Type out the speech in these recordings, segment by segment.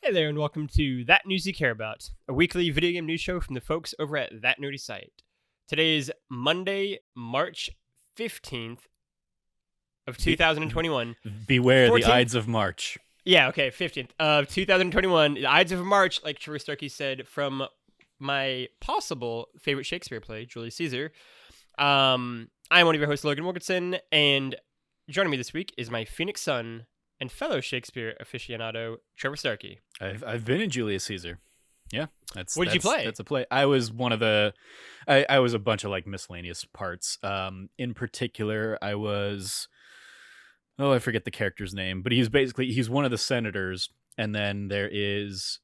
Hey there, and welcome to That News You Care About, a weekly video game news show from the folks over at That Nerdy Site. Today is Monday, March 15th of 2021. Beware 14th? the Ides of March. Yeah, okay, 15th of 2021. The Ides of March, like Trevor Starkey said, from my possible favorite Shakespeare play, Julius Caesar. I'm one of your hosts, Logan Wilkinson, and joining me this week is my Phoenix son and fellow Shakespeare aficionado, Trevor Starkey. I've been in Julius Caesar. Yeah, What did you play? That's a play. I was one of the. I was a bunch of like miscellaneous parts. In particular, I was. Oh, I forget the character's name, but he's one of the senators, and then there is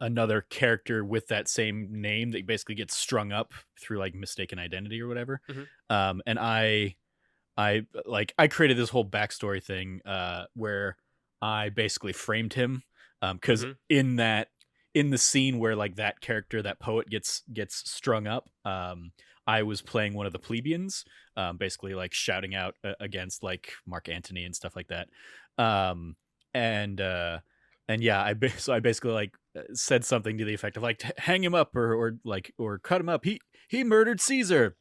another character with that same name that basically gets strung up through like mistaken identity or whatever. Mm-hmm. And I created this whole backstory thing where I basically framed him because in the scene where like that character, that poet gets strung up, I was playing one of the plebeians, basically like shouting out against like Mark Antony and stuff like that. And yeah, I basically like said something to the effect of like hang him up or cut him up. He murdered Caesar.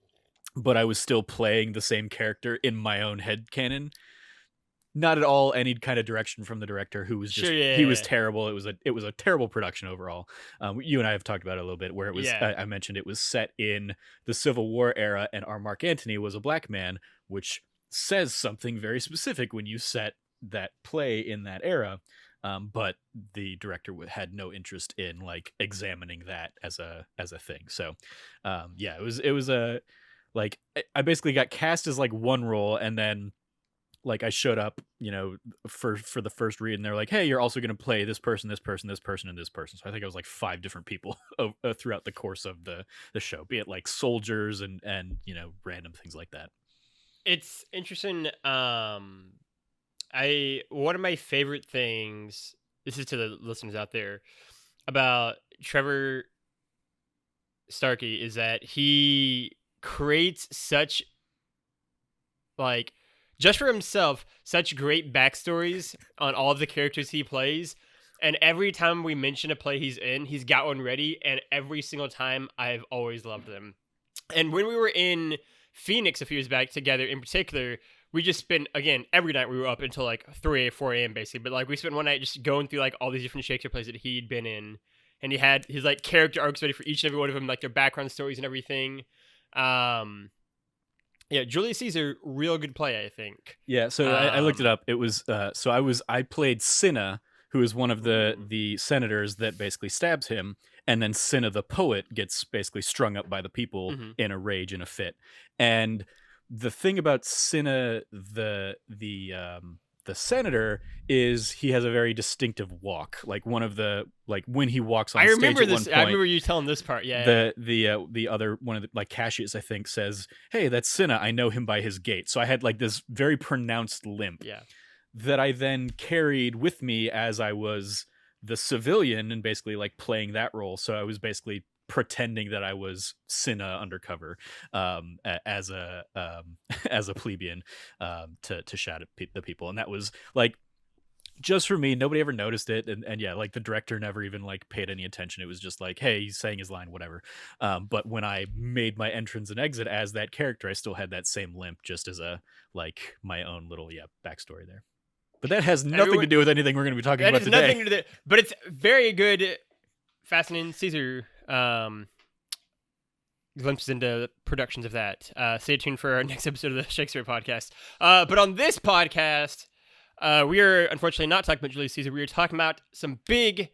But I was still playing the same character in my own head canon. Not at all any kind of direction from the director, who was just he was terrible. It was a terrible production overall. You and I have talked about it a little bit, where it was I mentioned it was set in the Civil War era, and our Mark Antony was a black man, which says something very specific when you set that play in that era. But the director had no interest in like examining that as a thing. So yeah, it was a. Like I basically got cast as like one role, and then like I showed up, for the first read, and they're like, "Hey, you're also going to play this person, this person, this person, and this person." So I think I was like 5 different people throughout the course of the show, be it like soldiers and random things like that. It's interesting. One of my favorite things. This is to the listeners out there about Trevor Starkey is that he creates such like just for himself such great backstories on all of the characters he plays, and every time we mention a play he's in, he's got one ready, and every single time I've always loved them. And when we were in Phoenix a few years back together in particular, we just spent, again, every night we were up until like 4 a.m. basically, but like we spent one night just going through like all these different Shakespeare plays that he'd been in, and he had his like character arcs ready for each and every one of them, like their background stories and everything. Yeah, Julius Caesar, real good play, I think. Yeah, so I looked it up. It was I played Cinna, who is one of the senators that basically stabs him, and then Cinna the poet gets basically strung up by the people in a rage, in a fit. And the thing about Cinna the senator is he has a very distinctive walk. Like one of the when he walks on stage. I remember this. Point, I remember you telling this part. Yeah. The other one of the like Cassius, I think, says, "Hey, that's Cinna. I know him by his gait." So I had like this very pronounced limp. Yeah. That I then carried with me as I was the civilian and basically like playing that role. So I was basically pretending that I was Cinna undercover as a plebeian to shout at the people. And that was like just for me. Nobody ever noticed it, and yeah, like the director never even like paid any attention. It was just like, hey, he's saying his line, whatever. But when I made my entrance and exit as that character, I still had that same limp, just as a like my own little backstory there. But that has nothing to do with anything we're going to be talking about today. That has nothing to do, but it's very good, fascinating Caesar glimpses into productions of that. Stay tuned for our next episode of the Shakespeare podcast. But on this podcast, we are unfortunately not talking about Julius Caesar. We are talking about some big,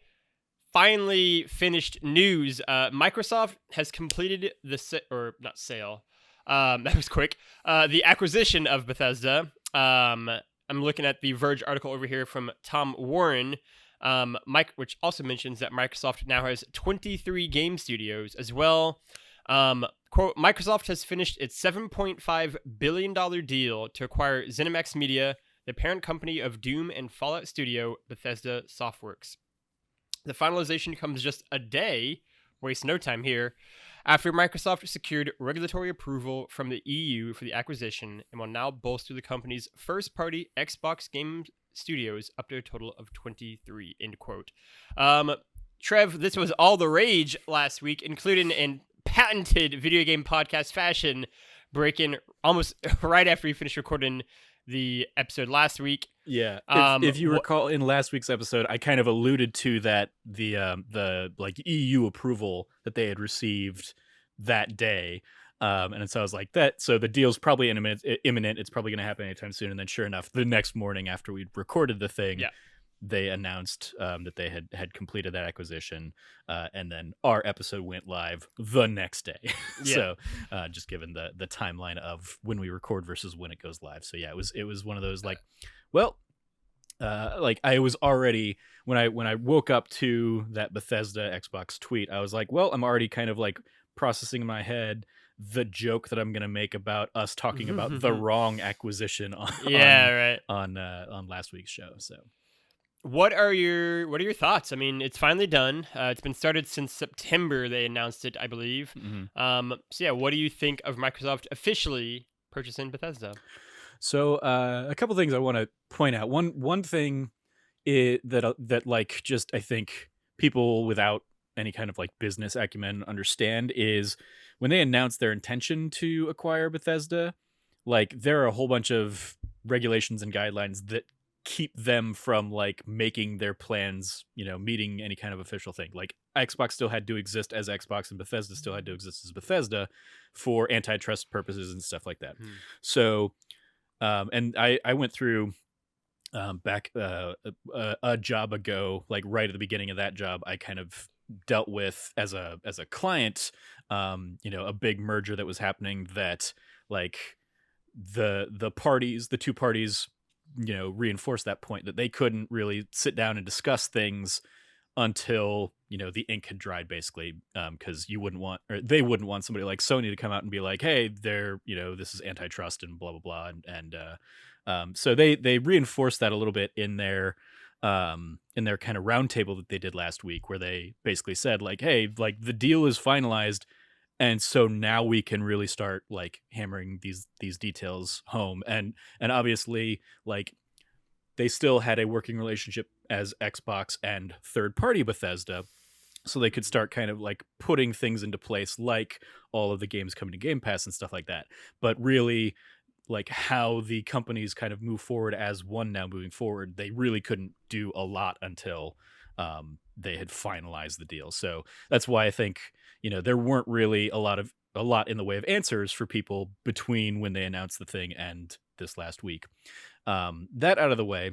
finally finished news. Microsoft has completed the sale. That was quick. The acquisition of Bethesda. I'm looking at the Verge article over here from Tom Warren, which also mentions that Microsoft now has 23 game studios as well. Quote, Microsoft has finished its $7.5 billion deal to acquire ZeniMax Media, the parent company of Doom and Fallout studio Bethesda Softworks. The finalization comes just a day, waste no time here, after Microsoft secured regulatory approval from the EU for the acquisition and will now bolster the company's first-party Xbox studios up to a total of 23, end quote. Trev, this was all the rage last week, including in patented video game podcast fashion, breaking almost right after we finished recording the episode last week. Yeah. If you recall in last week's episode, I kind of alluded to that the like EU approval that they had received that day. And so I was like that. So the deal's probably imminent. It's probably going to happen anytime soon. And then sure enough, the next morning after we'd recorded the thing, they announced that they had completed that acquisition. And then our episode went live the next day. So just given the timeline of when we record versus when it goes live. So yeah, it was one of those like, well, like I was already when I woke up to that Bethesda Xbox tweet, I was like, well, I'm already kind of like processing in my head the joke that I'm gonna make about us talking about the wrong acquisition on last week's show. So what are your thoughts? I mean, it's finally done. It's been started since September. They announced it, I believe. So yeah, what do you think of Microsoft officially purchasing Bethesda? So a couple things I want to point out. One thing that like just I think people without any kind of like business acumen understand is when they announced their intention to acquire Bethesda, like there are a whole bunch of regulations and guidelines that keep them from like making their plans, meeting any kind of official thing. Like Xbox still had to exist as Xbox and Bethesda still had to exist as Bethesda for antitrust purposes and stuff like that. So, and I went through back a job ago, like right at the beginning of that job, I kind of dealt with as a client, a big merger that was happening that like the two parties, reinforced that point that they couldn't really sit down and discuss things until, the ink had dried basically. Cause they wouldn't want somebody like Sony to come out and be like, hey, this is antitrust and blah, blah, blah. And so they reinforced that a little bit in their kind of roundtable that they did last week, where they basically said like, hey, like the deal is finalized, and so now we can really start like hammering these details home. And obviously like they still had a working relationship as Xbox and third party Bethesda, so they could start kind of like putting things into place, like all of the games coming to Game Pass and stuff like that. But really, like how the companies kind of move forward as one now moving forward, they really couldn't do a lot until they had finalized the deal. So that's why I think, there weren't really a lot in the way of answers for people between when they announced the thing and this last week. That out of the way,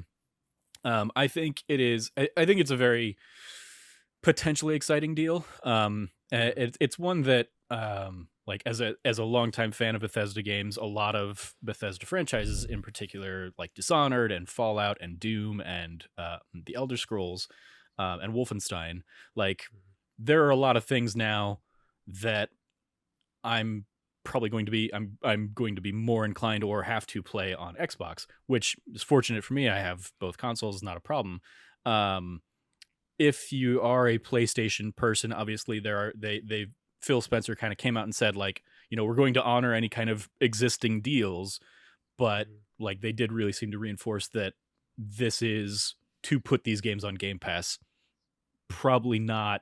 I think it's a very potentially exciting deal. It's one that, like as a longtime fan of Bethesda games, a lot of Bethesda franchises in particular, like Dishonored and Fallout and Doom and the Elder Scrolls and Wolfenstein, like there are a lot of things now that I'm probably going to be I'm going to be more inclined or have to play on Xbox, which is fortunate for me. I have both consoles, not a problem. If you are a PlayStation person, obviously they Phil Spencer kind of came out and said like, we're going to honor any kind of existing deals, but like they did really seem to reinforce that this is to put these games on Game Pass. Probably not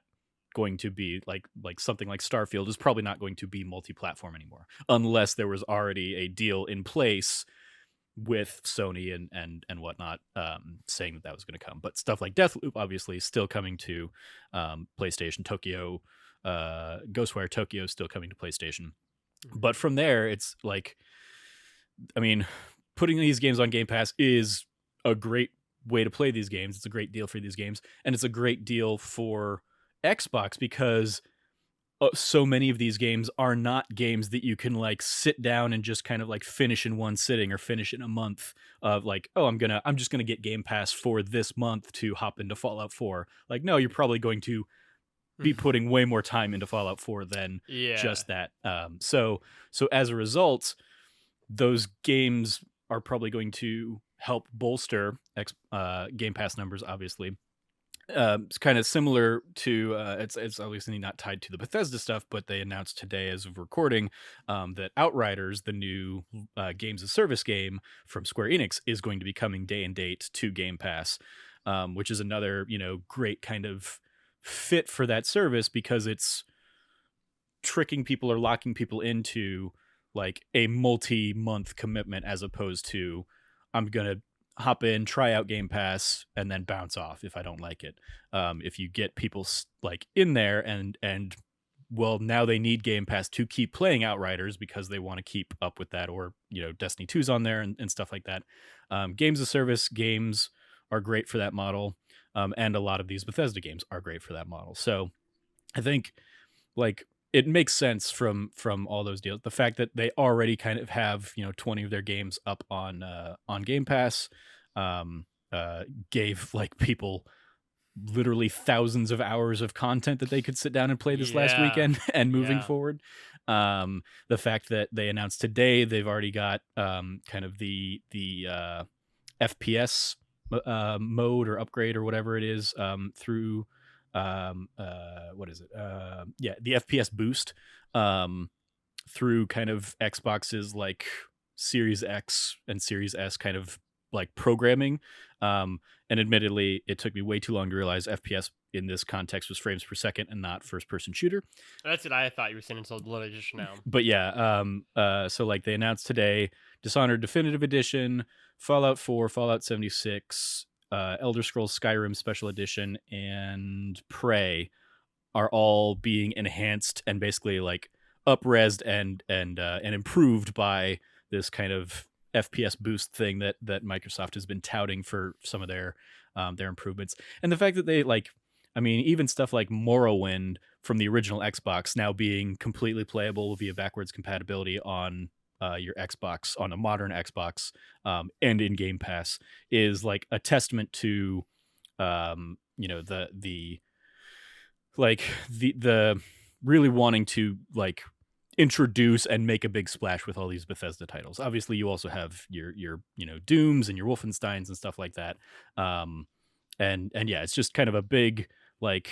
going to be like something like Starfield is probably not going to be multi-platform anymore, unless there was already a deal in place with Sony and whatnot, saying that was going to come. But stuff like Deathloop obviously still coming to PlayStation. Tokyo, Ghostwire Tokyo still coming to PlayStation. But from there, it's like, I mean, putting these games on Game Pass is a great way to play these games. It's a great deal for these games, and it's a great deal for Xbox because so many of these games are not games that you can like sit down and just kind of like finish in one sitting or finish in a month of like, oh, I'm just gonna get Game Pass for this month to hop into Fallout 4. Like, no, you're probably going to be putting way more time into Fallout 4 than just that. So as a result, those games are probably going to help bolster Game Pass numbers, obviously. It's kind of similar to it's obviously not tied to the Bethesda stuff, but they announced today, as of recording, that Outriders, the new games of service game from Square Enix, is going to be coming day and date to Game Pass, which is another great kind of fit for that service because it's tricking people or locking people into like a multi-month commitment as opposed to I'm gonna hop in, try out Game Pass, and then bounce off if I don't like it. If you get people like in there and well, now they need Game Pass to keep playing Outriders because they want to keep up with that, or Destiny 2's on there and stuff like that. Games of service games are great for that model, and a lot of these Bethesda games are great for that model. So I think like it makes sense from all those deals. The fact that they already kind of have 20 of their games up on Game Pass gave like people literally thousands of hours of content that they could sit down and play this last weekend and moving forward. The fact that they announced today they've already got kind of the FPS mode or upgrade or whatever it is through what is it? The FPS boost through kind of Xbox's like Series X and Series S kind of like programming. And admittedly, it took me way too long to realize FPS in this context was frames per second and not first person shooter. That's what I thought you were saying until literally just now. But yeah, so like they announced today, Dishonored Definitive Edition, Fallout 4, Fallout 76, Elder Scrolls Skyrim Special Edition, and Prey are all being enhanced and basically like up-resed and improved by this kind of FPS boost thing that Microsoft has been touting for some of their improvements. And the fact that they even stuff like Morrowind from the original Xbox now being completely playable via backwards compatibility on your Xbox, on a modern Xbox, and in Game Pass is like a testament to the really wanting to like introduce and make a big splash with all these Bethesda titles. Obviously you also have your Dooms and your Wolfensteins and stuff like that. And yeah, it's just kind of a big, like,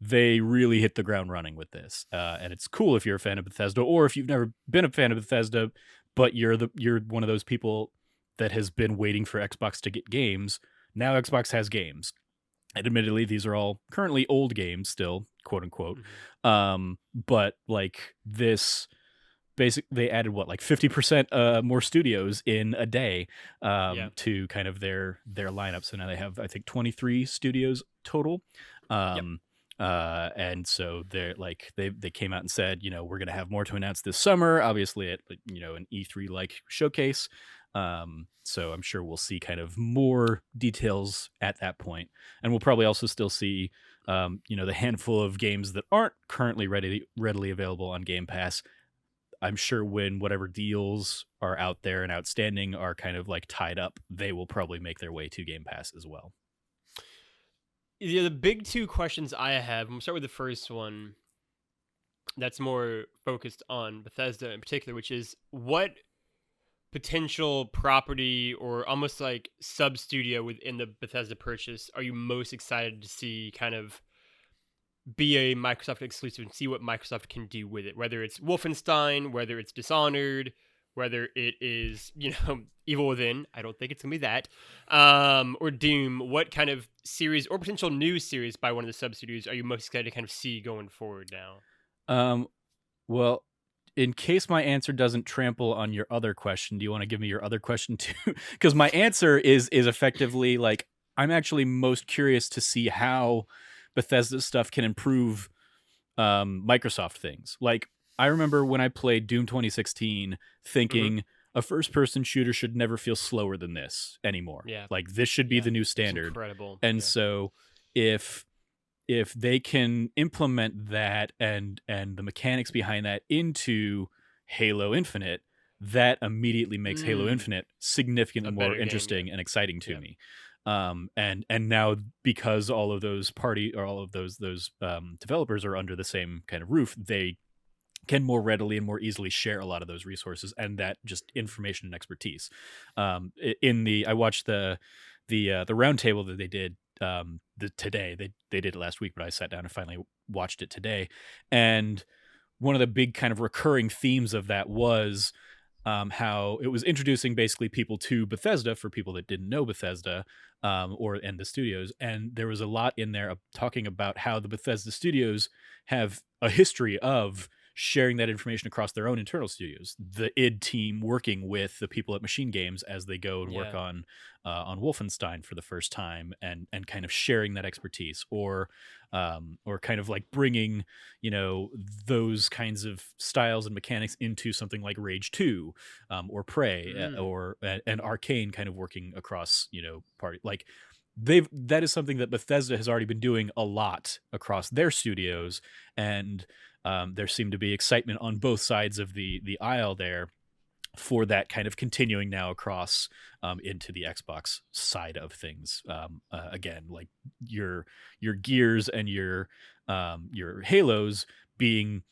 they really hit the ground running with this. And it's cool if you're a fan of Bethesda, or if you've never been a fan of Bethesda, but you're one of those people that has been waiting for Xbox to get games. Now Xbox has games. And admittedly, these are all currently old games still, quote unquote. Mm-hmm. But like this, they added what, like 50% more studios in a day to kind of their lineup. So now they have, I think, 23 studios total. And so they're like, they came out and said, we're going to have more to announce this summer, obviously at, an E3 like showcase. So I'm sure we'll see kind of more details at that point. And we'll probably also still see, the handful of games that aren't currently readily available on Game Pass. I'm sure when whatever deals are out there and outstanding are kind of like tied up, they will probably make their way to Game Pass as well. Yeah, the big two questions I have, we'll start with the first one that's more focused on Bethesda in particular, which is what potential property or almost like sub studio within the Bethesda purchase are you most excited to see kind of be a Microsoft exclusive and see what Microsoft can do with it, whether it's Wolfenstein, whether it's Dishonored, whether it is, Evil Within. I don't think it's going to be that. Or Doom. What kind of series or potential new series by one of the sub-studios are you most excited to kind of see going forward now? Well, in case my answer doesn't trample on your other question, do you want to give me your other question too? Because my answer is effectively like, I'm actually most curious to see how Bethesda stuff can improve Microsoft things. Like, I remember when I played Doom 2016 thinking a first-person shooter should never feel slower than this anymore. Yeah. Like, this should be the new standard. It's incredible. And so if they can implement that and the mechanics behind that into Halo Infinite, that immediately makes Halo Infinite significantly more interesting and exciting to me. And now because all of those developers are under the same kind of roof, they can more readily and more easily share a lot of those resources and that just information and expertise. I watched the roundtable that they did today. They did it last week, but I sat down and finally watched it today. And one of the big kind of recurring themes of that was how it was introducing basically people to Bethesda for people that didn't know Bethesda, and the studios. And there was a lot in there of talking about how the Bethesda studios have a history of sharing that information across their own internal studios. The id team working with the people at Machine Games as they go and work on Wolfenstein for the first time, and kind of sharing that expertise, or kind of like bringing, those kinds of styles and mechanics into something like Rage 2, or Prey, or an Arcane, kind of working across, party, like that is something that Bethesda has already been doing a lot across their studios. And there seemed to be excitement on both sides of the aisle there for that kind of continuing now across into the Xbox side of things. Again, like your Gears and your Halos being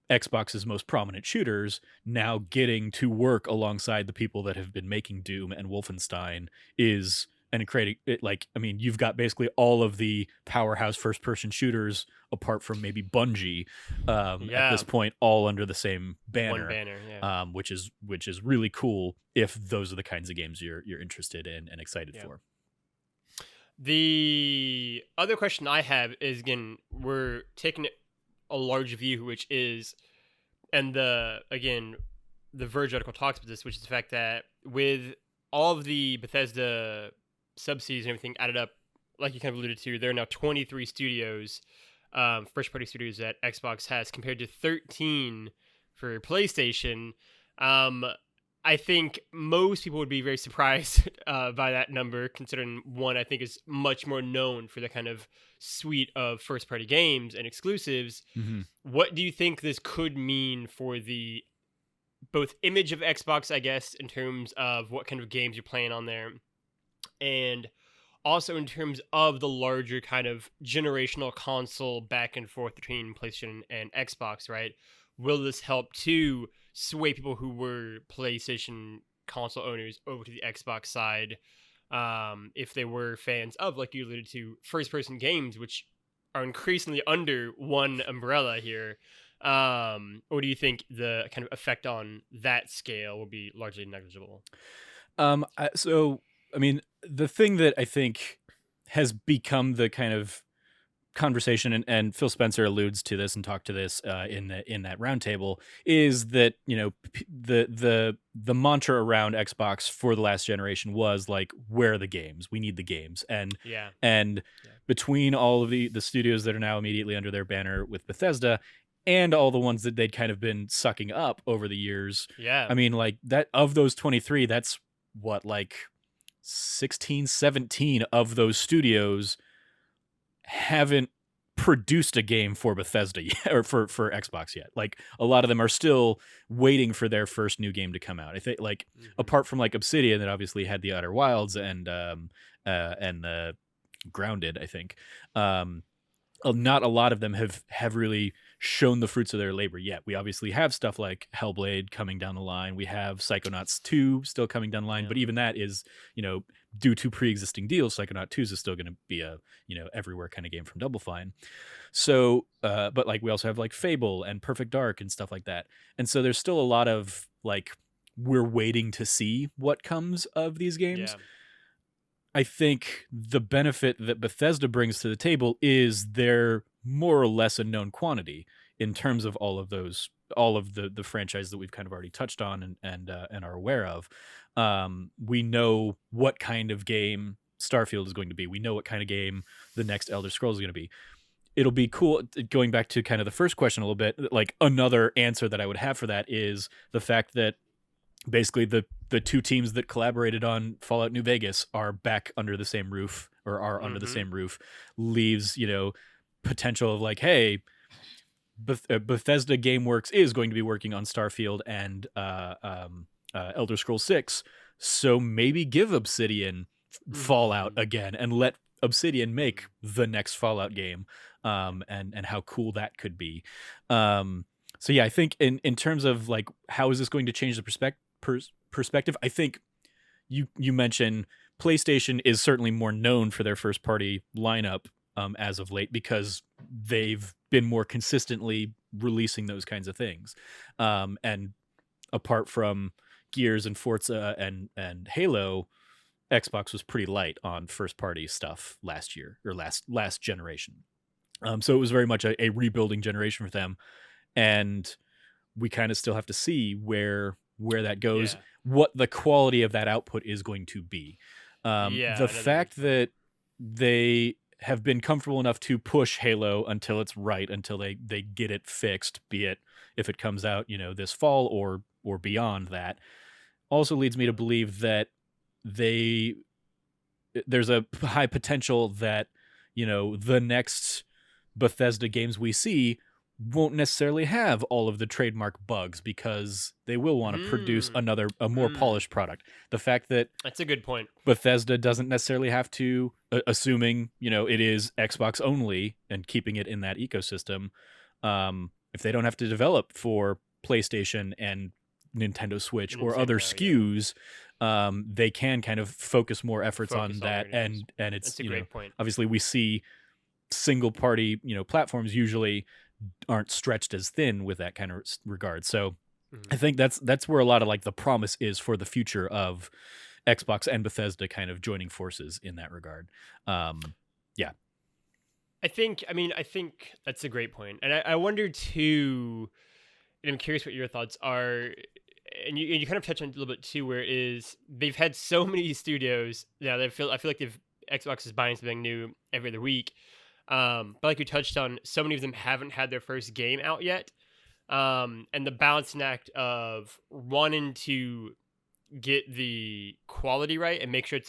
Xbox's most prominent shooters, now getting to work alongside the people that have been making Doom and Wolfenstein is, and creating it, like, I mean, you've got basically all of the powerhouse first person shooters apart from maybe Bungie at this point, all under the same banner. One banner, yeah. Which is really cool if those are the kinds of games you're interested in and excited for. The other question I have is, again, we're taking a large view, which is, and the Verge article talks about this, which is the fact that with all of the Bethesda subsidies and everything added up, like you kind of alluded to, there are now 23 studios, first party studios that Xbox has, compared to 13 for PlayStation. I think most people would be very surprised by that number, considering one, I think, is much more known for the kind of suite of first party games and exclusives. Mm-hmm. What do you think this could mean for the both image of Xbox, I guess, in terms of what kind of games you're playing on there, and also in terms of the larger kind of generational console back and forth between PlayStation and Xbox, right? Will this help to sway people who were PlayStation console owners over to the Xbox side, if they were fans of, like you alluded to, first-person games, which are increasingly under one umbrella here? Or do you think the kind of effect on that scale will be largely negligible? So, I mean, the thing that I think has become the kind of conversation, and Phil Spencer alludes to this and talked to this in that roundtable, is that the mantra around Xbox for the last generation was like, where are the games? We need the games. And between all of the studios that are now immediately under their banner with Bethesda, and all the ones that they'd kind of been sucking up over the years, I mean, like, that of those 23, that's what, like 16, 17 of those studios haven't produced a game for Bethesda yet, or for Xbox yet. Like, a lot of them are still waiting for their first new game to come out. I think, like, apart from like Obsidian, that obviously had the Outer Wilds and Grounded, I think. Not a lot of them have really shown the fruits of their labor yet. We obviously have stuff like Hellblade coming down the line. We have Psychonauts 2 still coming down the line, but even that is, due to pre-existing deals, Psychonaut 2 is still going to be a, everywhere kind of game from Double Fine. So, but like we also have like Fable and Perfect Dark and stuff like that. And so there's still a lot of like, we're waiting to see what comes of these games. Yeah. I think the benefit that Bethesda brings to the table is their more or less a known quantity in terms of all of the franchise that we've kind of already touched on and are aware of. We know what kind of game Starfield is going to be. We know what kind of game the next Elder Scrolls is going to be. It'll be cool, going back to kind of the first question a little bit, like another answer that I would have for that is the fact that basically the two teams that collaborated on Fallout New Vegas are back under the same roof, or are under the same roof, leaves, potential of like, hey, Bethesda GameWorks is going to be working on Starfield and Elder Scrolls 6, so maybe give Obsidian Fallout again and let Obsidian make the next Fallout game, and how cool that could be. So yeah, I think in terms of like, how is this going to change the perspective? I think you mentioned PlayStation is certainly more known for their first party lineup as of late because they've been more consistently releasing those kinds of things. And apart from Gears and Forza and Halo, Xbox was pretty light on first party stuff last year or last generation. So it was very much a rebuilding generation for them, and we kind of still have to see where that goes, what the quality of that output is going to be. The fact that they have been comfortable enough to push Halo until it's right, until they get it fixed, be it if it comes out, this fall or beyond that, also leads me to believe that there's a high potential that, the next Bethesda games we see won't necessarily have all of the trademark bugs because they will want to produce a more polished product. The fact that that's a good point. Bethesda doesn't necessarily have to, assuming, it is Xbox only and keeping it in that ecosystem. If they don't have to develop for PlayStation and Nintendo Switch or other SKUs, they can kind of focus more efforts on that. And it's, that's a great point. Obviously we see single party, platforms usually aren't stretched as thin with that kind of regard. So I think that's where a lot of like the promise is for the future of Xbox and Bethesda kind of joining forces in that regard. I think that's a great point. And I wonder too, and I'm curious what your thoughts are, and you kind of touched on it a little bit too, where it is they've had so many studios now that I feel like Xbox is buying something new every other week. But like you touched on, so many of them haven't had their first game out yet. And the balancing act of wanting to get the quality right and make sure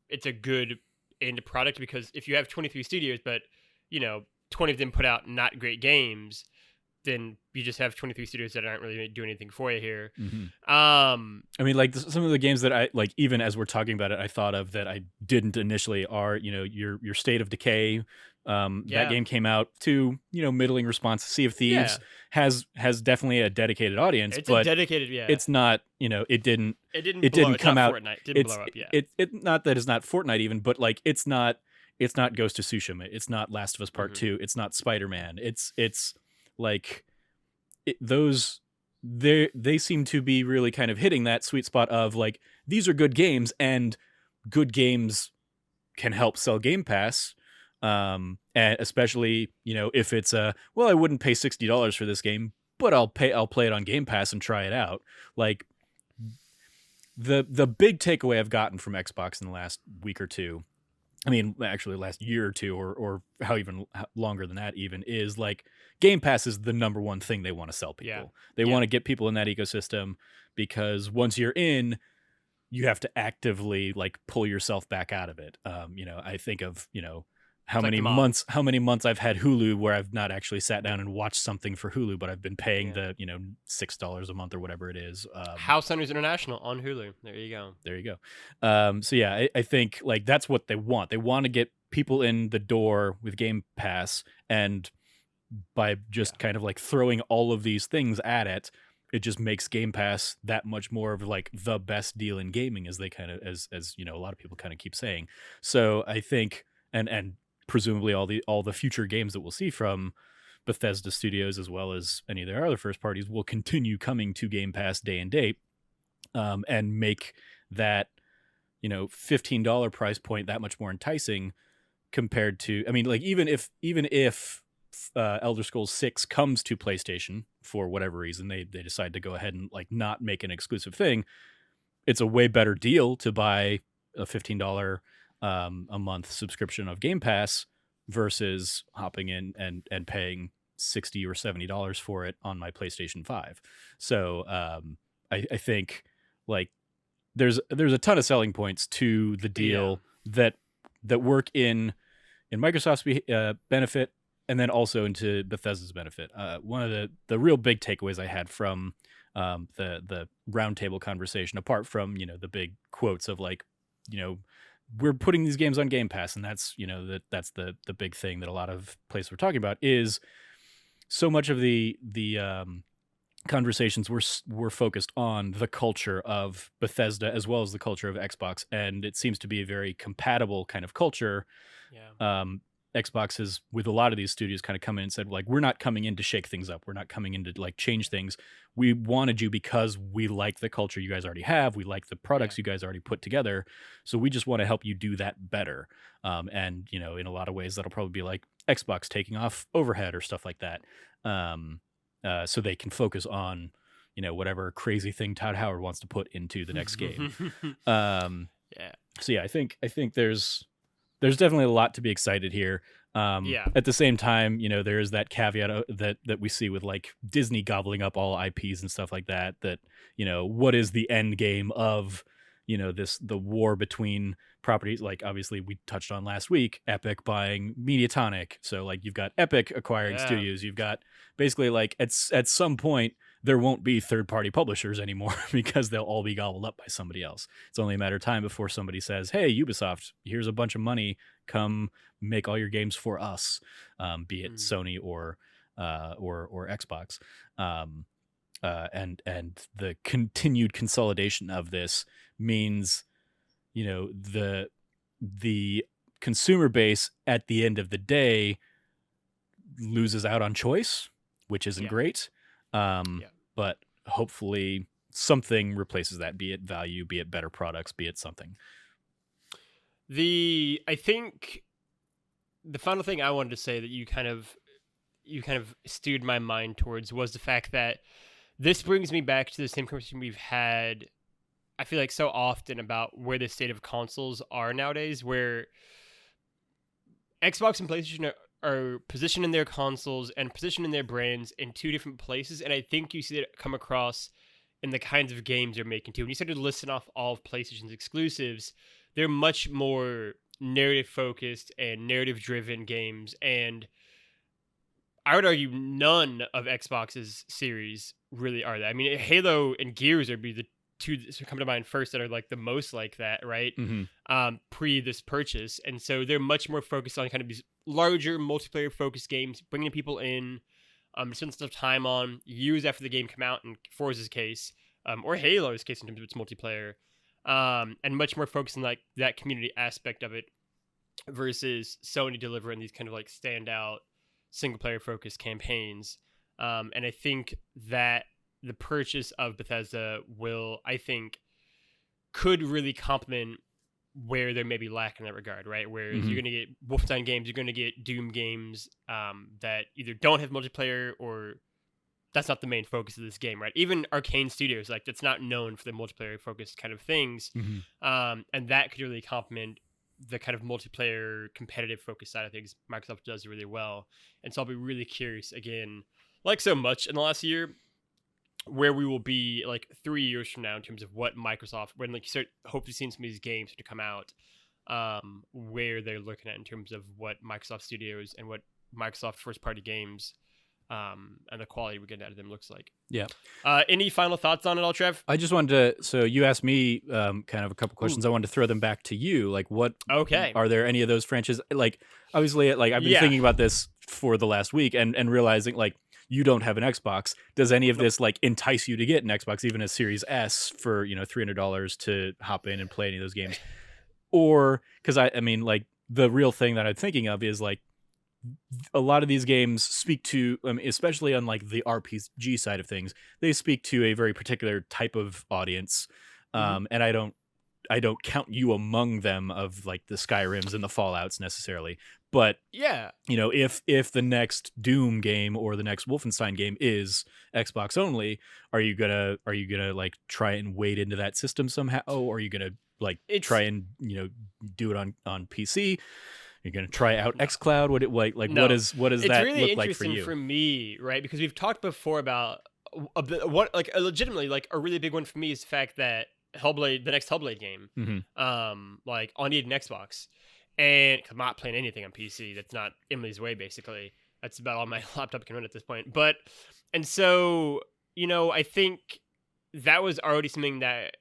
it's a good end product, because if you have 23 studios, but 20 of them put out not great games, then you just have 23 studios that aren't really doing anything for you here. Mm-hmm. I mean, like some of the games that I like, even as we're talking about it, I thought of that I didn't initially are, your State of Decay. That game came out to, middling response. Sea of Thieves has definitely a dedicated audience, it's but a dedicated, it's not, it didn't come out. Fortnite. It didn't blow up. Yeah. It not that it's not Fortnite even, but like, it's not Ghost of Tsushima. It's not Last of Us Part 2. It's not Spider-Man. It's like they seem to be really kind of hitting that sweet spot of like, these are good games, and good games can help sell Game Pass. And especially, if it's I wouldn't pay $60 for this game, but I'll play it on Game Pass and try it out. Like the big takeaway I've gotten from Xbox in the last week or two, I mean, actually last year or two, or how even longer than that even, is like Game Pass is the number one thing they want to sell people. Yeah. They want to get people in that ecosystem, because once you're in, you have to actively like pull yourself back out of it. I think of, how many months I've had Hulu where I've not actually sat down and watched something for Hulu, but I've been paying the, $6 a month or whatever it is. Househunters International on Hulu. There you go. So yeah, I think like that's what they want. They want to get people in the door with Game Pass, and by just kind of like throwing all of these things at it, it just makes Game Pass that much more of like the best deal in gaming, as they kind of, as a lot of people kind of keep saying. So I think, and presumably all the future games that we'll see from Bethesda Studios, as well as any of their other first parties, will continue coming to Game Pass day and date, and make that $15 price point that much more enticing compared to, I mean, like even if Elder Scrolls 6 comes to PlayStation for whatever reason, they decide to go ahead and like not make an exclusive thing, it's a way better deal to buy a $15 a month subscription of Game Pass versus hopping in and paying $60 or $70 for it on my PlayStation 5. So I think like there's a ton of selling points to the deal that work in Microsoft's benefit, and then also into Bethesda's benefit. One of the real big takeaways I had from the roundtable conversation, apart from the big quotes of like, we're putting these games on Game Pass, and that's that's the big thing that a lot of places were talking about, is so much of the conversations were focused on the culture of Bethesda as well as the culture of Xbox, and it seems to be a very compatible kind of culture. Yeah. Xbox has, with a lot of these studios, kind of come in and said, like, we're not coming in to shake things up. We're not coming in to like change things. We wanted you because we like the culture you guys already have. We like the products you guys already put together. So we just want to help you do that better. And in a lot of ways, that'll probably be like Xbox taking off overhead or stuff like that. So they can focus on, whatever crazy thing Todd Howard wants to put into the next game. Yeah. So yeah, I think there's definitely a lot to be excited here. Yeah. At the same time, there is that caveat that we see with like Disney gobbling up all IPs and stuff like that. That what is the end game of the war between properties? Like obviously we touched on last week, Epic buying Mediatonic. So like you've got Epic acquiring studios. You've got basically like at some point there won't be third-party publishers anymore because they'll all be gobbled up by somebody else. It's only a matter of time before somebody says, "Hey, Ubisoft, here's a bunch of money. Come make all your games for us," be it Sony or Xbox. And the continued consolidation of this means, the consumer base at the end of the day loses out on choice, which isn't great. But hopefully something replaces that, be it value, be it better products, be it something. I think the final thing I wanted to say that you kind of steered my mind towards was the fact that this brings me back to the same conversation we've had, I feel like, so often about where the state of consoles are nowadays, where Xbox and PlayStation are positioning their consoles and positioning their brands in two different places, and I think you see it come across in the kinds of games they're making too. When you start to listen off all of PlayStation's exclusives, they're much more narrative focused and narrative driven games, and I would argue none of Xbox's series really are that. I mean, Halo and Gears would be the two that come to mind first that are like the most like that, right? Pre this purchase. And so they're much more focused on kind of these larger multiplayer focused games, bringing people in, spending stuff time on years after the game come out in Forza's case, or Halo's case in terms of its multiplayer, and much more focused on like that community aspect of it versus Sony delivering these kind of like standout single player focused campaigns. And I think that the purchase of Bethesda could really complement where they're maybe lacking in that regard, right? Whereas you're going to get Wolfenstein games, you're going to get Doom games that either don't have multiplayer or that's not the main focus of this game, right? Even Arcane Studios, like that's not known for the multiplayer focused kind of things. And that could really complement the kind of multiplayer competitive focus side of things Microsoft does really well. And so I'll be really curious again, like so much in the last year, where we will be like 3 years from now in terms of what Microsoft, when like you start hopefully seeing some of these games to come out, where they're looking at in terms of what Microsoft Studios and what Microsoft first party games and the quality we're getting out of them looks like. Yeah. Any final thoughts on it all, Trev? I just wanted to, so you asked me kind of a couple questions. I wanted to throw them back to you. Like are there any of those franchises? Like obviously like I've been thinking about this for the last week and realizing like you don't have an Xbox. Does any of this like entice you to get an Xbox, even a Series S for, $300 to hop in and play any of those games? Or because I mean like the real thing that I'm thinking of is like a lot of these games speak to, especially on like the RPG side of things, they speak to a very particular type of audience. And I don't count you among them of like the Skyrims and the Fallouts necessarily. But if the next Doom game or the next Wolfenstein game is Xbox only, are you gonna like try and wade into that system somehow? Or are you gonna like try and do it on PC? You're gonna try out xCloud. What does that really look like for you? For me, right? Because we've talked before about legitimately like a really big one for me is the fact that Hellblade, the next Hellblade game, like I'll need an Xbox, and I'm not playing anything on PC. That's not Emily's way. Basically, that's about all my laptop can run at this point. And so I think that was already something that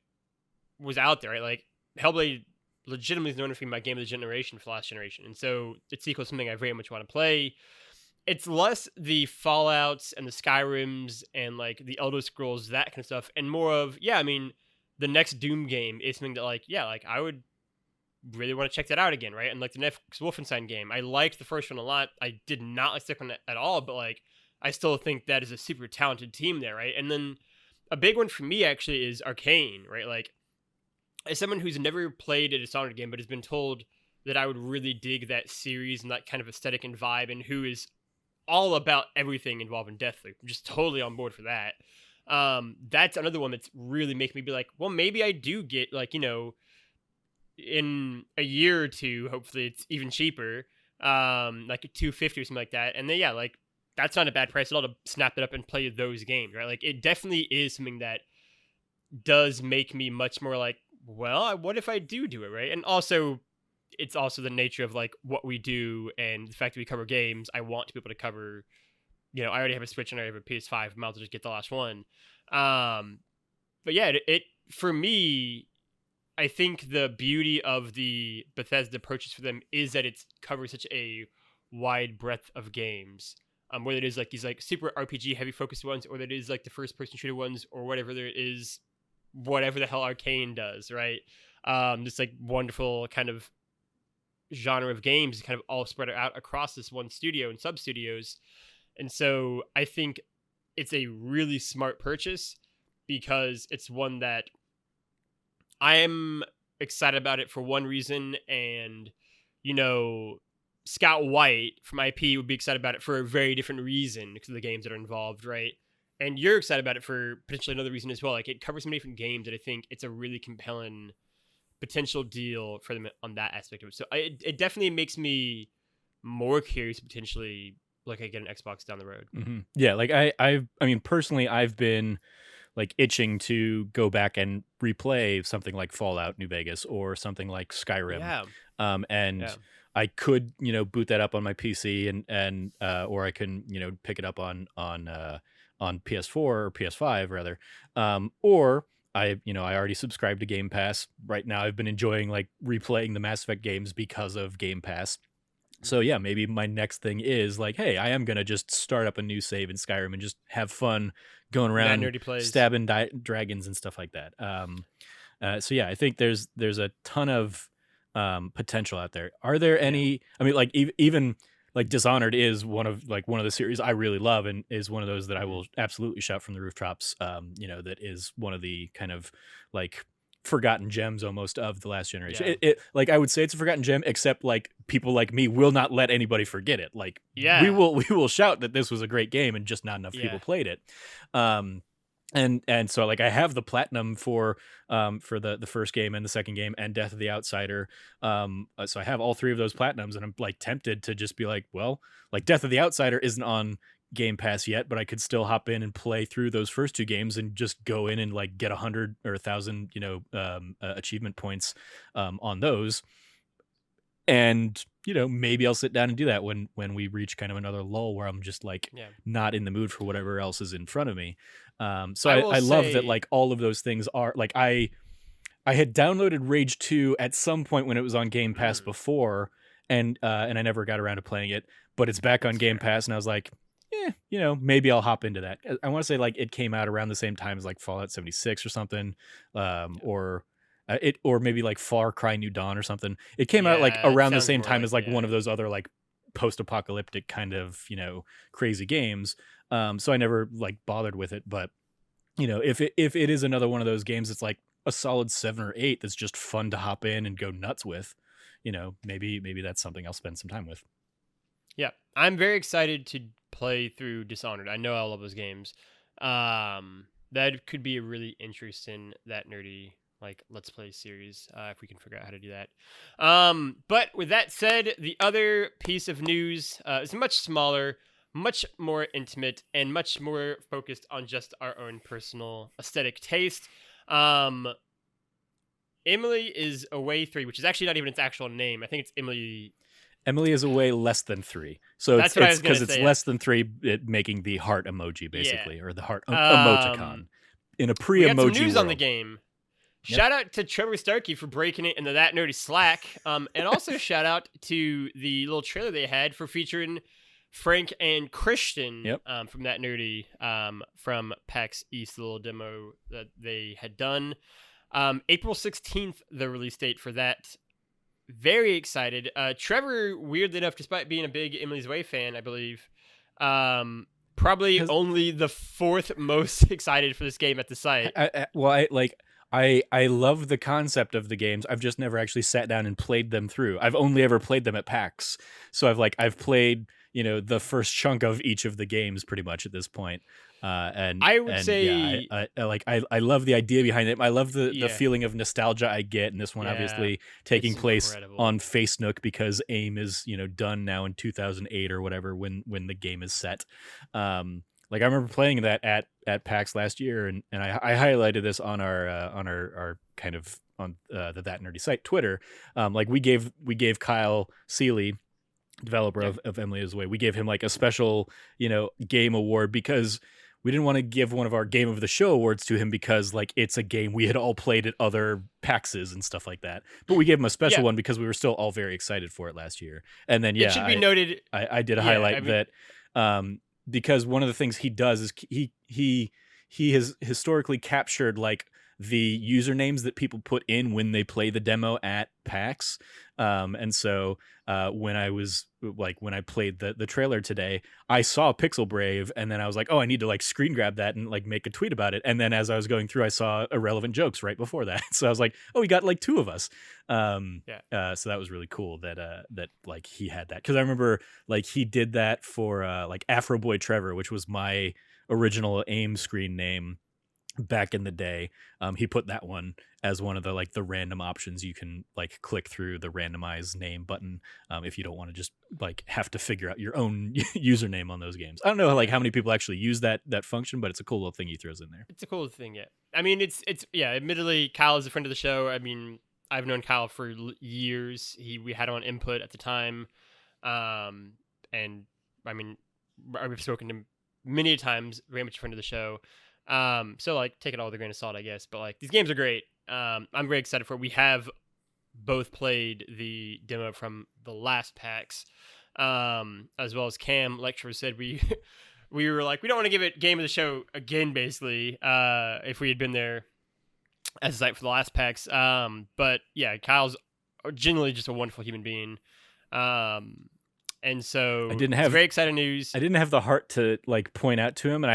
was out there, right? Like Hellblade legitimately is known for being my game of the generation for last generation, and so its sequel is something I very much want to play. it's less the Fallouts and the Skyrims and like the Elder Scrolls, that kind of stuff, and more of, yeah, I mean, the next Doom game is something that like, yeah, like I would really want to check that out again, right? And like the next Wolfenstein game, I liked the first one a lot. I did not like the second one at all, but like I still think that is a super talented team there, right? And then a big one for me actually is Arcane, right? Like as someone who's never played a Dishonored game, but has been told that I would really dig that series and that kind of aesthetic and vibe, and who is all about everything involving Deathloop. I'm just totally on board for that. That's another one that's really making me be like, well, maybe I do get like, in a year or two, hopefully it's even cheaper, like a 250 or something like that. And then, yeah, like that's not a bad price at all to snap it up and play those games, right? Like it definitely is something that does make me much more like, well, what if I do it, right? And also, it's also the nature of like what we do and the fact that we cover games. I want to be able to cover, I already have a Switch and I have a PS5. I might as well just get the last one. But yeah, it for me, I think the beauty of the Bethesda purchase for them is that it covers such a wide breadth of games. Whether it is like these like super RPG heavy focused ones, or that it is like the first person shooter ones, or whatever there is, whatever the hell Arcane does, right? This like wonderful kind of genre of games kind of all spread out across this one studio and sub studios. And so I think it's a really smart purchase because it's one that I'm excited about it for one reason, and Scott White from IP would be excited about it for a very different reason because of the games that are involved, right? And you're excited about it for potentially another reason as well. Like it covers so many different games that I think it's a really compelling potential deal for them on that aspect of it. So it definitely makes me more curious to potentially look at getting an Xbox down the road. Mm-hmm. Yeah, like I mean, personally, I've been like itching to go back and replay something like Fallout New Vegas or something like Skyrim. Yeah. And I could, boot that up on my PC and or I can, pick it up on PS4 or PS5 rather. Or I already subscribed to Game Pass. Right now I've been enjoying like replaying the Mass Effect games because of Game Pass. So yeah, maybe my next thing is like, hey, I am gonna just start up a new save in Skyrim and just have fun going around stabbing dragons and stuff like that. So yeah, I think there's a ton of potential out there. Are there any? I mean, like even like Dishonored is one of the series I really love and is one of those that I will absolutely shout from the rooftops. That is one of the kind of like forgotten gems almost of the last generation. It like I would say it's a forgotten gem, except like people like me will not let anybody forget it. Like we will shout that this was a great game and just not enough people played it. And so like I have the platinum for the first game and the second game and Death of the Outsider. So I have all three of those platinums, and I'm like tempted to just be like, well, like Death of the Outsider isn't on Game Pass yet, but I could still hop in and play through those first two games and just go in and like get 100 or 1,000 achievement points on those. And maybe I'll sit down and do that when we reach kind of another lull where I'm just like not in the mood for whatever else is in front of me. So I love that like all of those things are like I had downloaded Rage 2 at some point when it was on Game Pass before, and I never got around to playing it, but it's back on Game Pass, and I was like, maybe I'll hop into that. I want to say like it came out around the same time as like Fallout 76 or something, or maybe like Far Cry New Dawn or something. It came out like around the same time as like one of those other like post-apocalyptic kind of crazy games. So I never like bothered with it, but if it is another one of those games, it's like a solid 7 or 8 that's just fun to hop in and go nuts with. Maybe that's something I'll spend some time with. Yeah, I'm very excited to play through Dishonored. I know I love those games. That could be a really interesting, that nerdy like Let's Play series if we can figure out how to do that. But with that said, the other piece of news is much smaller, much more intimate, and much more focused on just our own personal aesthetic taste. Emily is Away 3, which is actually not even its actual name. I think it's Emily is away less than 3. So it's because it's less than 3, making the heart emoji basically, or the heart emoticon in a pre-emoji. We got some news on the game. Shout out to Trevor Starkey for breaking it into that nerdy Slack, and also shout out to the little trailer they had for featuring Frank and Christian Yep. from That Nerdy from PAX East, the little demo that they had done. April 16th, the release date for that. Very excited. Trevor, weirdly enough, despite being a big Emily's Way fan, I believe, probably only the fourth most excited for this game at the site. I love the concept of the games. I've just never actually sat down and played them through. I've only ever played them at PAX. So I've played, the first chunk of each of the games pretty much at this point. And I would say, I love the idea behind it. I love the feeling of nostalgia I get. And this one obviously taking place on Face Nook because AIM is, done now in 2008 or whatever when the game is set. I remember playing that at PAX last year, and I highlighted this on our kind of on the That Nerdy site Twitter. We gave Kyle Seeley, developer of Emily's Way, we gave him like a special game award because we didn't want to give one of our Game of the Show awards to him because it's a game we had all played at other PAXs and stuff like that. But we gave him a special one because we were still all very excited for it last year. And then it should be noted. I did highlight that. Because one of the things he does is he has historically captured the usernames that people put in when they play the demo at PAX. And so when I played the trailer today, I saw Pixel Brave, and then I was like, oh, I need to screen grab that and make a tweet about it. And then as I was going through, I saw Irrelevant Jokes right before that. So I was like, oh, we got two of us. So that was really cool that he had that, because I remember he did that for Afro Boy Trevor, which was my original AIM screen name back in the day. He put that one as one of the random options. You can click through the randomize name button if you don't want to just have to figure out your own username on those games. I don't know how many people actually use that function, but it's a cool little thing he throws in there. It's a cool thing. Yeah, I mean, it's admittedly, Kyle is a friend of the show. I mean, I've known Kyle for years. We had him on Input at the time, and I mean, I've spoken to him many times. Very much a friend of the show. So take it all with a grain of salt, I guess. But these games are great. I'm very excited for it. We have both played the demo from the last PAX, as well as Cam Lecturer said we we were we don't want to give it Game of the Show again, basically, if we had been there as a site for the last PAX. But yeah, Kyle's genuinely just a wonderful human being. And so very exciting news. I didn't have the heart to point out to him, and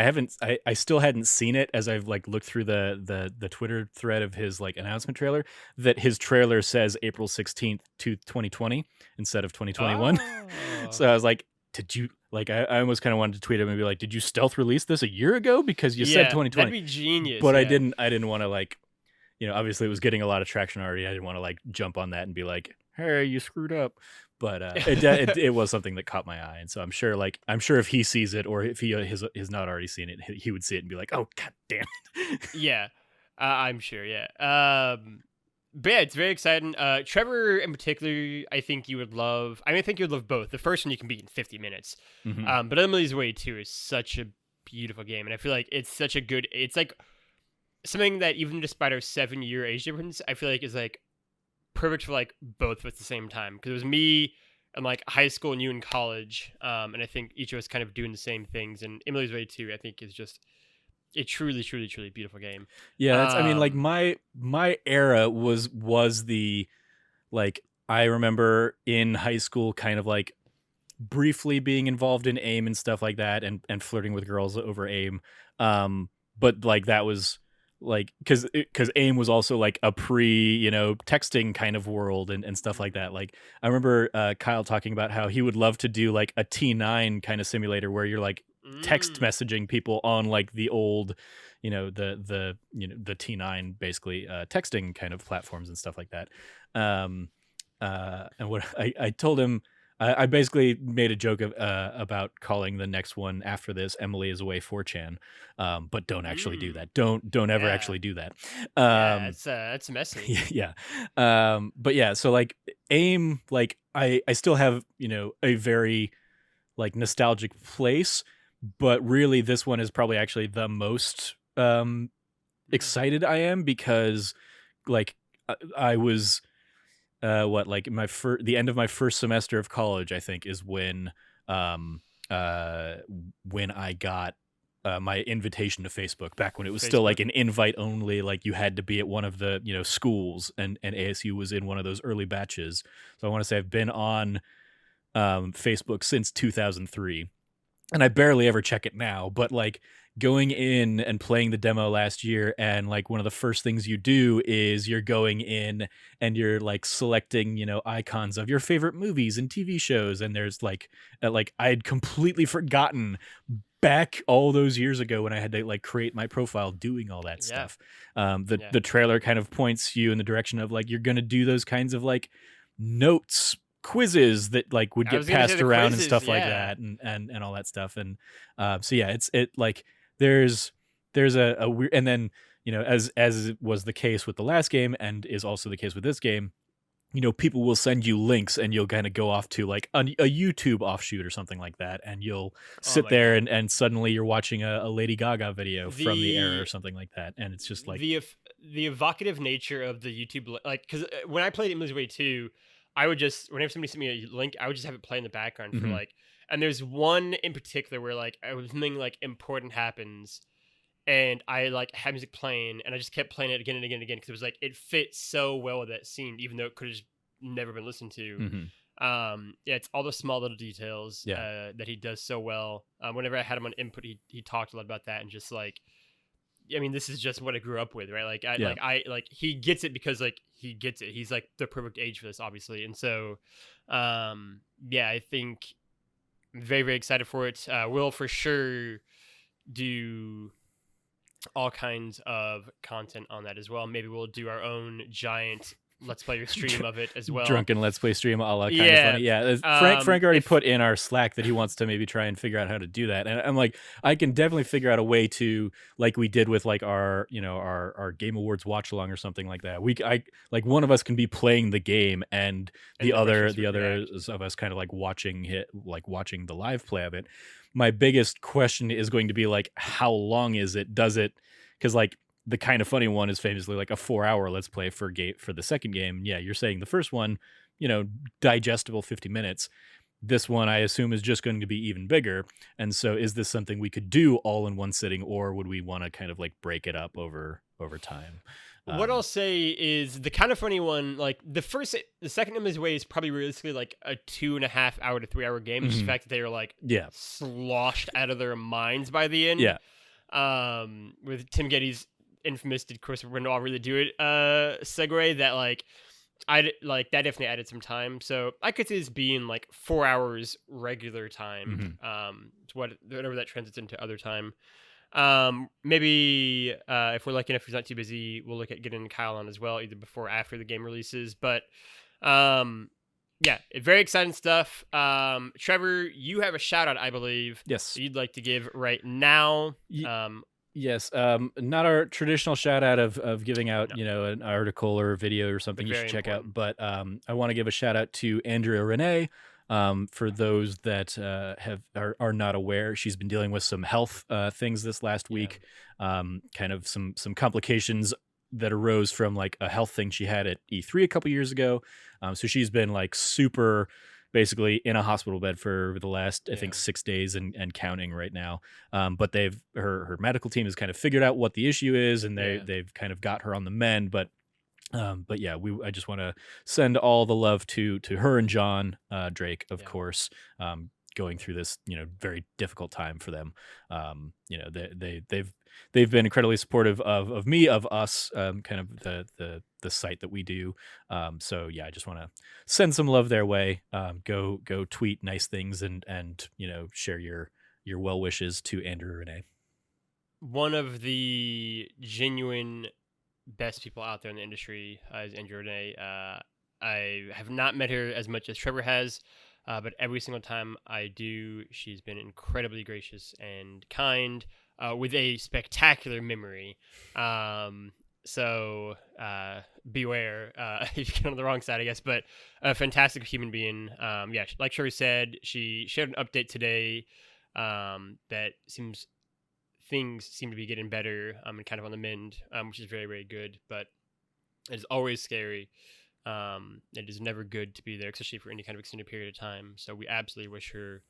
I still hadn't seen it as I've looked through the Twitter thread of his announcement trailer, that his trailer says April 16th to 2020 instead of 2021. Oh. So I was like, did you I almost kind of wanted to tweet him and be did you stealth release this a year ago because you said 2020? That'd be genius. But I didn't want to obviously it was getting a lot of traction already. I didn't want to jump on that and be hey, you screwed up. But it was something that caught my eye, and so I'm sure if he sees it, or if he has not already seen it, he would see it and be like, "Oh, god damn it!" Yeah, I'm sure. Yeah, but yeah, it's very exciting. Trevor, in particular, I think you would love. I think you would love both. The first one you can beat in 50 minutes, but Emily's Way 2 is such a beautiful game, and I feel it's such a good. It's something that even despite our 7-year age difference, I feel is perfect for both at the same time, because it was me in high school and you in college, and I think each of us kind of doing the same things. And Emily's Way 2, I think, is just a truly beautiful game. Yeah, that's, I mean, my era was the I remember in high school kind of briefly being involved in AIM and stuff like that, and flirting with girls over AIM, but that was because AIM was also a pre texting kind of world and stuff like that. I remember Kyle talking about how he would love to do a T9 kind of simulator where you're text messaging people on the old the T9 basically texting kind of platforms and stuff like that. And what I told him, I basically made a joke about calling the next one after this Emily is Away 4chan, but don't actually do that. Don't ever actually do that. It's messy. Yeah. But yeah, so AIM, I still have a very nostalgic place, but really this one is probably actually the most excited I am, because I was the end of my first semester of college, I think, is when when I got my invitation to Facebook back when it was still like an invite only, like you had to be at one of the, schools, and ASU was in one of those early batches. So I want to say I've been on Facebook since 2003, and I barely ever check it now, but like going in and playing the demo last year, and like one of the first things you do is you're going in and you're like selecting, icons of your favorite movies and TV shows, and there's like I had completely forgotten back all those years ago when I had to like create my profile doing all that stuff. The trailer kind of points you in the direction of like you're gonna do those kinds of like notes quizzes that like would get passed around and stuff like that, and all that stuff. And so yeah, it like there's a weird, and then as was the case with the last game and is also the case with this game, people will send you links and you'll kind of go off to like a YouTube offshoot or something like that, and you'll sit there and suddenly you're watching a Lady Gaga video from the era or something like that, and it's just like the evocative nature of the YouTube, like, because when I played it in Lose Way 2, I would just, whenever somebody sent me a link, I would just have it play in the background for like, and there's one in particular where like something like important happens, and I like had music playing, and I just kept playing it again and again and again because it was like it fit so well with that scene, even though it could have never been listened to. It's all the small little details that he does so well. Whenever I had him on input, he talked a lot about that, and just like, I mean, this is just what I grew up with, right? Like I he gets it because like he gets it. He's like the perfect age for this, obviously, and so I think I'm very, very excited for it. We'll for sure do all kinds of content on that as well. Maybe we'll do our own giant Let's Play stream of it as well. Drunken Let's Play stream, a la kind of funny. Yeah, Frank already put in our Slack that he wants to maybe try and figure out how to do that. And I'm like, I can definitely figure out a way to, like we did with like our Game Awards watch along or something like that. I like one of us can be playing the game and the others of us kind of like watching the live play of it. My biggest question is going to be like, how long is it? Does it, because like the Kind of Funny one is famously like a 4-hour Let's Play for the second game. Yeah, you're saying the first one, digestible 50 minutes. This one, I assume, is just going to be even bigger. And so is this something we could do all in one sitting, or would we want to kind of like break it up over time? What I'll say is the Kind of Funny one, like the second In His Way is probably realistically like a 2.5 hour to 3 hour game. Just the fact that they are like sloshed out of their minds by the end. Yeah. With Tim Getty's infamous "Did Christopher Benoit really do it?" segue that like I like that definitely added some time. So I could see this being like 4 hours regular time. Whatever that translates into other time. Maybe if we're lucky enough, if he's not too busy, we'll look at getting Kyle on as well, either before or after the game releases. But very exciting stuff. Trevor, you have a shout out, I believe. Yes, that you'd like to give right now. Yes, not our traditional shout out of giving out an article or a video or something you should check out, but I want to give a shout out to Andrea Rene. For those that are not aware, she's been dealing with some health things this last week, kind of some complications that arose from like a health thing she had at E3 a couple years ago. So she's been like super basically in a hospital bed for the last, I think, 6 days and counting right now. But her medical team has kind of figured out what the issue is, and they've kind of got her on the mend. But I just want to send all the love to her and John Drake, of course, going through this, very difficult time for them. They've been incredibly supportive of me, of us, kind of the site that we do. So yeah, I just want to send some love their way. Go tweet nice things and share your well wishes to Andrew Rene. One of the genuine best people out there in the industry is Andrea Rene. I have not met her as much as Trevor has, but every single time I do, she's been incredibly gracious and kind, with a spectacular memory. So beware if you get on the wrong side, I guess, but a fantastic human being. Like Trevor said, she shared an update today that things seem to be getting better and kind of on the mend, which is very, very good, but it's always scary. It is never good to be there, especially for any kind of extended period of time. So we absolutely wish her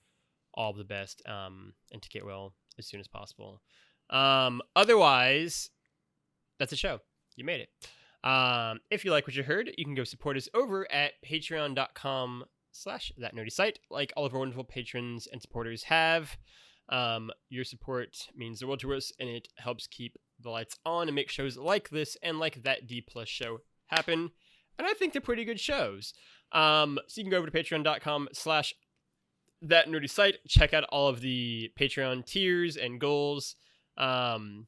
all the best, and to get well as soon as possible. Otherwise, that's a show. You made it. If you like what you heard, you can go support us over at patreon.com/thatnerdysite, like all of our wonderful patrons and supporters have. Your support means the world to us, and it helps keep the lights on and make shows like this and like that D+ show happen. And I think they're pretty good shows. So you can go over to patreon.com/thatnerdysite, check out all of the Patreon tiers and goals. And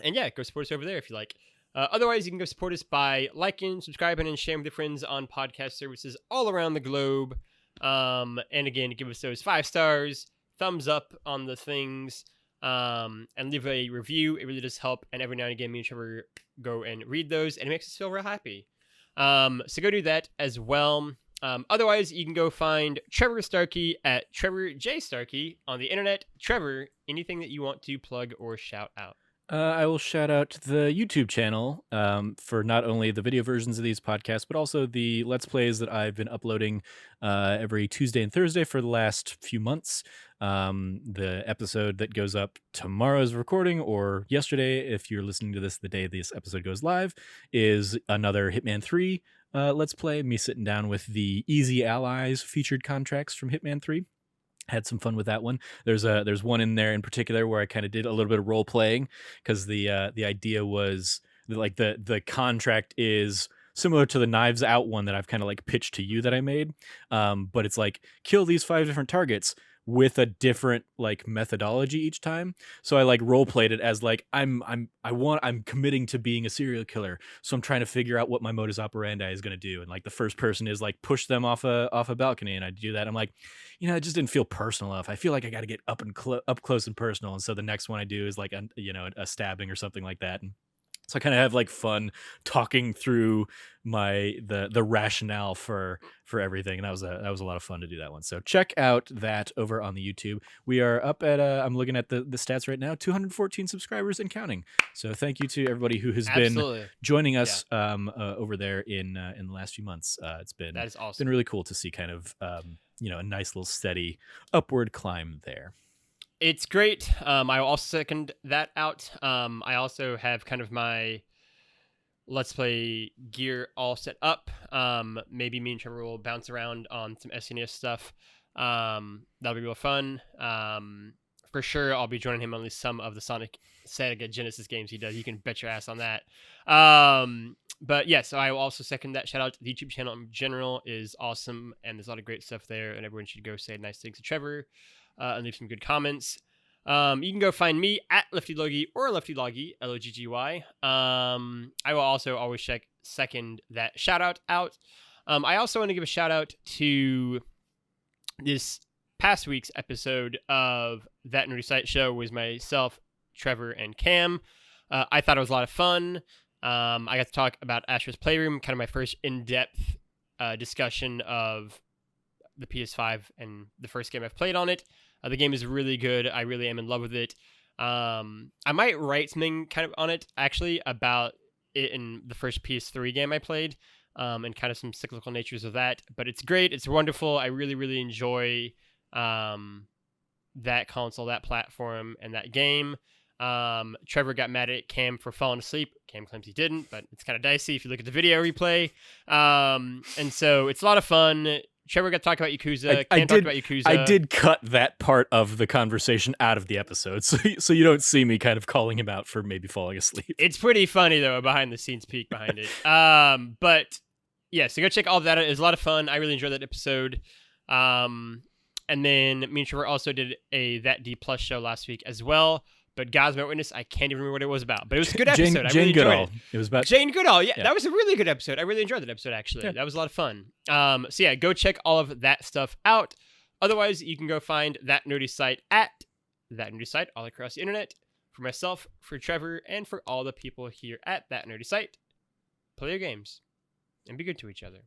yeah, go support us over there if you like. Otherwise, you can go support us by liking, subscribing, and sharing with your friends on podcast services all around the globe. And again, give us those 5 stars, thumbs up on the things, and leave a review. It really does help. And every now and again, me and Trevor go and read those, and it makes us feel real happy. So go do that as well. Otherwise, you can go find Trevor Starkey at Trevor J. Starkey on the internet. Trevor, anything that you want to plug or shout out? I will shout out the YouTube channel for not only the video versions of these podcasts, but also the Let's Plays that I've been uploading every Tuesday and Thursday for the last few months. The episode that goes up tomorrow's recording, or yesterday, if you're listening to this the day this episode goes live, is another Hitman 3 Let's Play. Me sitting down with the Easy Allies featured contracts from Hitman 3. Had some fun with that one. There's one in there in particular where I kind of did a little bit of role playing, because the idea was that, like, the contract is similar to the Knives Out one that I've kind of like pitched to you that I made, but it's like kill these 5 different targets with a different like methodology each time. So I like role played it as like I'm committing to being a serial killer, so I'm trying to figure out what my modus operandi is going to do. And like the first person is like push them off a balcony, and I do that. I'm like, it just didn't feel personal enough. I feel like I got to get up close and personal. And so the next one I do is like a stabbing or something like that. And so I kind of have like fun talking through the rationale for everything, and that was a lot of fun to do that one. So check out that over on the YouTube. We are up at I'm looking at the stats right now, 214 subscribers and counting. So thank you to everybody who has been joining us over there in the last few months. That is awesome. It's been really cool to see kind of a nice little steady upward climb there. It's great. I will also second that out. I also have kind of my Let's Play gear all set up. Maybe me and Trevor will bounce around on some SNES stuff. That'll be real fun. For sure, I'll be joining him on at least some of the Sega Genesis games he does. You can bet your ass on that. But yeah, so I will also second that. Shout out to the YouTube channel in general is awesome, and there's a lot of great stuff there, and everyone should go say nice things to Trevor. And leave some good comments. You can go find me at LeftyLoggy or LeftyLoggy, LOGGY. I will also always second that shout out. I also want to give a shout out to this past week's episode of That Nerdy Site Show was myself, Trevor, and Cam. I thought it was a lot of fun. I got to talk about Astro's Playroom, kind of my first in-depth discussion of the PS5 and the first game I've played on it. The game is really good. I really am in love with it. I might write something kind of on it, actually, about it in the first PS3 game I played, and kind of some cyclical natures of that. But it's great. It's wonderful. I really, really enjoy that console, that platform, and that game. Trevor got mad at Cam for falling asleep. Cam claims he didn't, but it's kind of dicey if you look at the video replay. And so it's a lot of fun. Trevor got to talk about Yakuza. Cam talked about Yakuza. I did cut that part of the conversation out of the episode, so you don't see me kind of calling him out for maybe falling asleep. It's pretty funny, though, behind the scenes peek behind it. But yeah, so go check all of that out. It was a lot of fun. I really enjoyed that episode. And then me and Trevor also did a That D+ show last week as well. But God's my witness, I can't even remember what it was about. But it was a good episode. I really enjoyed it. It was about Jane Goodall. Yeah, that was a really good episode. I really enjoyed that episode, actually. Yeah. That was a lot of fun. So yeah, go check all of that stuff out. Otherwise, you can go find That Nerdy Site at That Nerdy Site all across the internet. For myself, for Trevor, and for all the people here at That Nerdy Site. Play your games and be good to each other.